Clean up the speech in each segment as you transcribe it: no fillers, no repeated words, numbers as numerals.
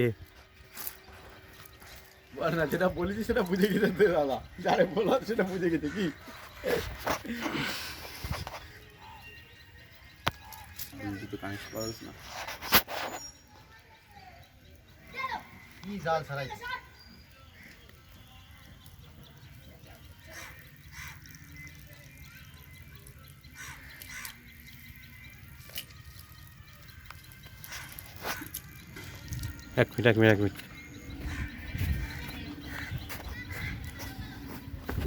কে বল না, যেটা বলেছি সেটা বুঝে গেছে তো দাদা, যারে বলো সেটা বুঝে গেছে কি। দুটো কানেক্ট করা হচ্ছে না, কি জাল ছাড়াই এক মিনিট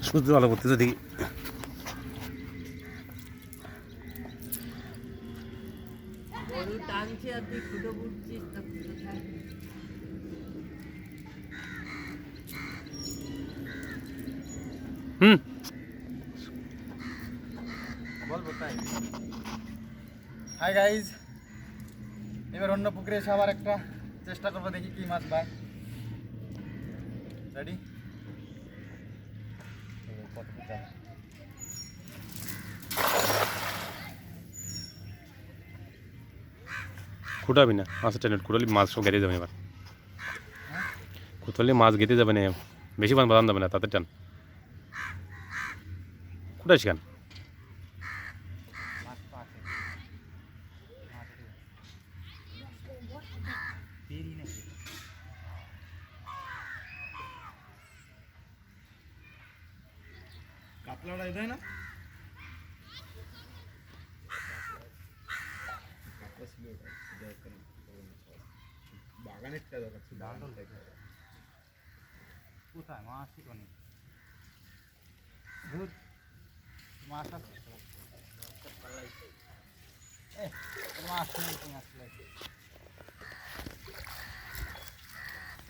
শুধু ভালো করতেছে দেখি। গরু টানছে আর তুই খুঁটো বুটছিস তা খুঁটো থাকবে। হুম বলবো তাই। হাই গাইজ, এবার অন্য পুকুরে এসে আবার একটা চেষ্টা করবো, দেখি কি মাছ পাই। রেডি? খুঁটাবি না মাছ টেনে, খুঁটালি মাছ সব গেঁথে যাবে এবার। খুঁটালি মাছ গেঁথে যাবে না, বেশি বাঁধান যাবে না, তাতে টান খুঁটাইস কেন? কাতলাটা এটাই না? বাগানের টা দরকার ছিল, কোথায় মাছ ছিল না? ধুর, মাছ আছে। মাছ নেই, মাছ লাগছে।